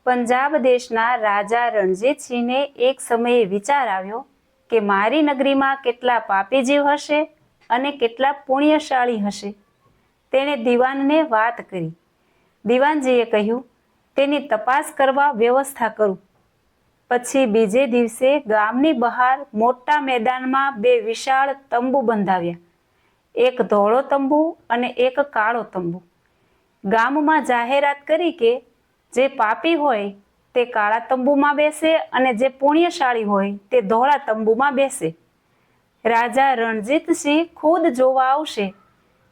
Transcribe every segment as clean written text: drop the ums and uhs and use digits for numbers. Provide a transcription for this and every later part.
પંજાબ દેશના રાજા રણજીતસિંહને એક સમયે વિચાર આવ્યો કે મારી નગરીમાં કેટલા પાપી જીવ હશે અને કેટલા પુણ્યશાળી હશે. તેણે દિવાનને વાત કરી. દિવાનજીએ કહ્યું, તેની તપાસ કરવા વ્યવસ્થા કરું. પછી બીજે દિવસે ગામની બહાર મોટા મેદાનમાં બે વિશાળ તંબુ બંધાવ્યા, એક ધોળો તંબુ અને એક કાળો તંબુ. ગામમાં જાહેરાત કરી કે જે પાપી હોય તે કાળા તંબુમાં બેસે અને જે પુણ્યશાળી હોય તે ધોળા તંબુમાં બેસે. રાજા રણજીતસિંહ ખુદ જોવા આવશે.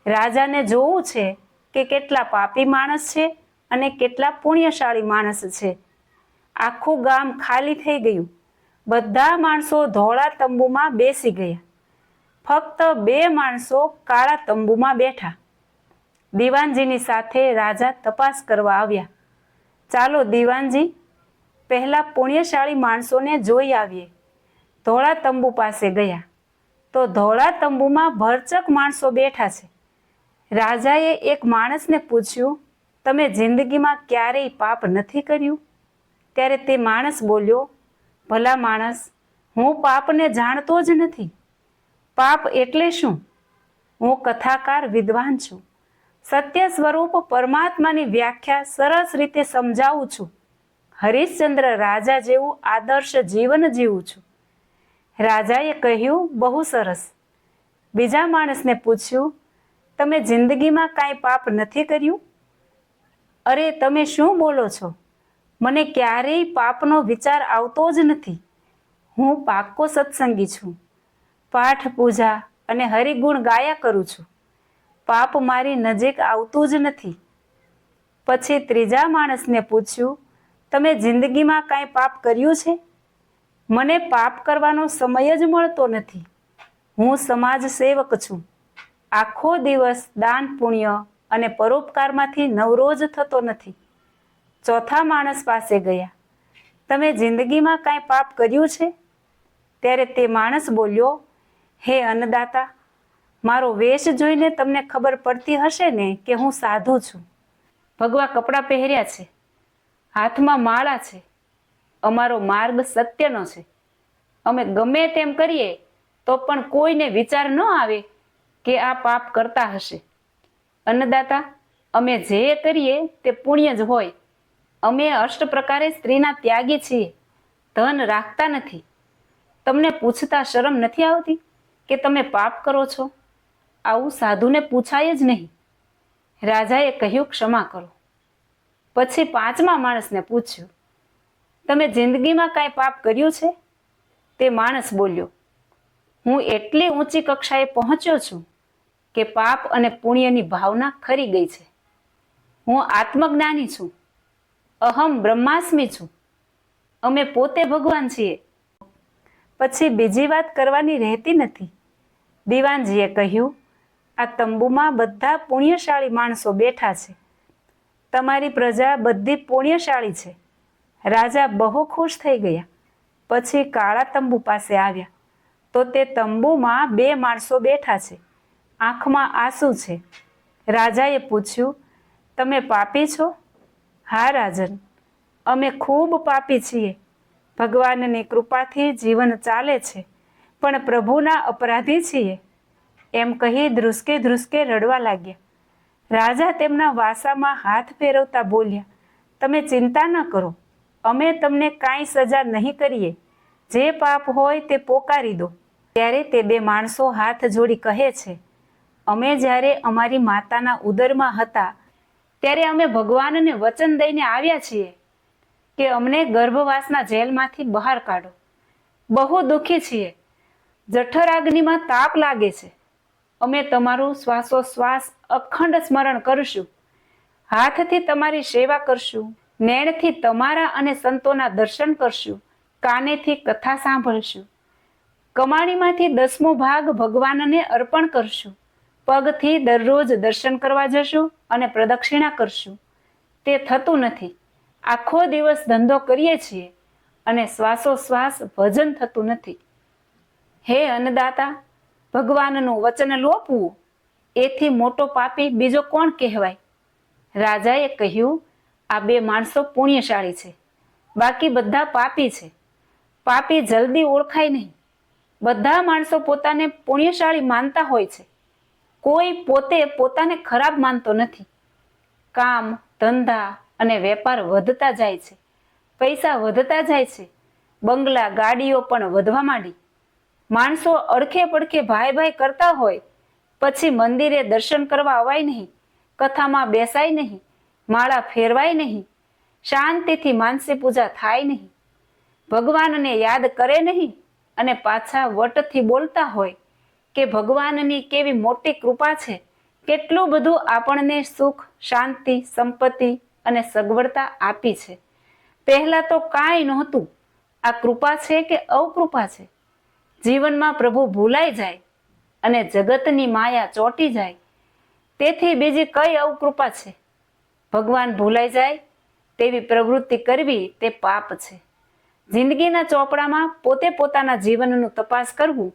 રાજાને જોવું છે કે કેટલા પાપી માણસ છે અને કેટલા પુણ્યશાળી માણસ છે. આખું ગામ ખાલી થઈ ગયું. બધા માણસો ધોળા તંબુમાં બેસી ગયા. ફક્ત બે માણસો કાળા તંબુમાં બેઠા. દિવાનજીની સાથે રાજા તપાસ કરવા આવ્યા. ચાલો દિવાનજી, પહેલા પુણ્યશાળી માણસોને જોઈ આવીએ. ધોળા તંબુ પાસે ગયા તો ધોળા તંબુમાં ભરચક માણસો બેઠા છે. રાજાએ એક માણસને પૂછ્યું, તમે જિંદગીમાં ક્યારેય પાપ નથી કર્યું? ત્યારે તે માણસ બોલ્યો, ભલા માણસ, હું પાપને જાણતો જ નથી. પાપ એટલે શું? હું કથાકાર વિદ્વાન છું. સત્ય સ્વરૂપ પરમાત્માની વ્યાખ્યા સરસ રીતે સમજાવું છું. હરિશ્ચંદ્ર રાજા જેવું આદર્શ જીવન જીવું છું. રાજાએ કહ્યું, બહુ સરસ. બીજા માણસને પૂછ્યું, તમે જિંદગીમાં કાંઈ પાપ નથી કર્યું? અરે તમે શું બોલો છો? મને ક્યારેય પાપનો વિચાર આવતો જ નથી. હું પાક્કો સત્સંગી છું. પાઠ પૂજા અને હરિગુણ ગાયા કરું છું. પાપ મારી નજીક આવતું જ નથી. પછી ત્રીજા માણસને પૂછ્યું, તમે જિંદગીમાં કાંઈ પાપ કર્યું છે? મને પાપ કરવાનો સમય જ મળતો નથી. હું સમાજ સેવક છું. આખો દિવસ દાન પુણ્ય અને પરોપકારમાંથી નવરો જ થતો નથી. ચોથા માણસ પાસે ગયા. તમે જિંદગીમાં કાંઈ પાપ કર્યું છે? ત્યારે તે માણસ બોલ્યો, હે અન્નદાતા, મારો વેશ જોઈને તમને ખબર પડતી હશે ને કે હું સાધુ છું. ભગવા કપડાં પહેર્યા છે, હાથમાં માળા છે. અમારો માર્ગ સત્યનો છે. અમે ગમે તેમ કરીએ તો પણ કોઈને વિચાર ન આવે કે આ પાપ કરતા હશે. અન્નદાતા, અમે જે કરીએ તે પુણ્ય જ હોય. અમે અષ્ટ પ્રકારે સ્ત્રીના ત્યાગી છીએ, ધન રાખતા નથી. તમને પૂછતા શરમ નથી આવતી કે તમે પાપ કરો છો? આવું સાધુને પૂછાય જ નહીં. રાજાએ કહ્યું, ક્ષમા કરો. પછી પાંચમા માણસને પૂછ્યું, તમે જિંદગીમાં કાંઈ પાપ કર્યું છે? તે માણસ બોલ્યો, હું એટલી ઊંચી કક્ષાએ પહોંચ્યો છું કે પાપ અને પુણ્યની ભાવના ખરી ગઈ છે. હું આત્મજ્ઞાની છું. અહમ બ્રહ્માસ્મિ છું. અમે પોતે ભગવાન છીએ. પછી બીજી વાત કરવાની રહેતી નથી. દિવાનજીએ કહ્યું, આ તંબુમાં બધા પુણ્યશાળી માણસો બેઠા છે. તમારી પ્રજા બધી પુણ્યશાળી છે. રાજા બહુ ખુશ થઈ ગયા. પછી કાળા તંબુ પાસે આવ્યા તો તે તંબુમાં બે માણસો બેઠા છે. આંખમાં આંસુ છે. રાજાએ પૂછ્યું, તમે પાપી છો? હા રાજન, અમે ખૂબ પાપી છીએ. ભગવાનની કૃપાથી જીવન ચાલે છે, પણ પ્રભુના અપરાધી છીએ. એમ કહી ધ્રુસકે ધ્રુસકે રડવા લાગ્યા. રાજા તેમના વાસામાં હાથ ફેરવતા બોલ્યા, તમે ચિંતા ન કરો. અમે તમને કાંઈ સજા નહીં કરીએ. જે પાપ હોય તે પોકારી દો. ત્યારે તે બે માણસો હાથ જોડી કહે છે, અમે જ્યારે અમારી માતાના ઉદરમાં હતા ત્યારે અમે ભગવાનને વચન દઈને આવ્યા છીએ કે અમને ગર્ભવાસના જેલમાંથી બહાર કાઢો. બહુ દુઃખી છીએ. જઠરાગ્નિમાં તાપ લાગે છે. અમે તમારું શ્વાસોશ્વાસ અખંડ સ્મરણ કરશું. હાથથી તમારી સેવા કરશું. નેણથી તમારા અને સંતોના દર્શન કરશું. કાનેથી કથા સાંભળશું. કમાણીમાંથી 10મો ભાગ ભગવાનને અર્પણ કરશું. પગથી દરરોજ દર્શન કરવા જશું અને પ્રદક્ષિણા કરશું. તે થતું નથી. આખો દિવસ ધંધો કરીએ છીએ અને શ્વાસોશ્વાસ ભજન થતું નથી. હે અન્નદાતા, ભગવાનનું વચન લોપવું એથી મોટો પાપી બીજો કોણ કહેવાય? રાજાએ કહ્યું, આ બે માણસો પુણ્યશાળી છે. બાકી બધા પાપી છે. પાપી જલ્દી ઓળખાય નહીં. બધા માણસો પોતાને પુણ્યશાળી માનતા હોય છે. કોઈ પોતે પોતાને ખરાબ માનતો નથી. કામ, ધંધા અને વેપાર વધતા જાય છે. પૈસા વધતા જાય છે. બંગલા, ગાડીઓ પણ વધવા માંડી. માણસો અડખે પડખે ભાઈ ભાઈ કરતા હોય, પછી મંદિરે દર્શન કરવા અવાય નહીં, કથામાં બેસાય નહીં, માળા ફેરવાય નહીં, શાંતિથી માનસી પૂજા થાય નહીં, ભગવાનને યાદ કરે નહીં અને પાછા વટથી બોલતા હોય કે ભગવાનની કેવી મોટી કૃપા છે, કેટલું બધું આપણને સુખ, શાંતિ, સંપત્તિ અને સગવડતા આપી છે. પહેલા તો કાંઈ નહોતું. આ કૃપા છે કે અવકૃપા છે? જીવનમાં પ્રભુ ભૂલાઈ જાય અને જગતની માયા ચોંટી જાય, તેથી બીજી કઈ અવકૃપા છે? ભગવાન ભૂલાઈ જાય તેવી પ્રવૃત્તિ કરવી તે પાપ છે. જિંદગીના ચોપડામાં પોતે પોતાના જીવનનું તપાસ કરવું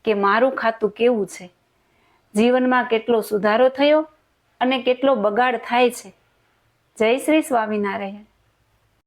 કે મારું ખાતું કેવું છે, જીવનમાં કેટલો સુધારો થયો અને કેટલો બગાડ થાય છે. જય શ્રી સ્વામિનારાયણ.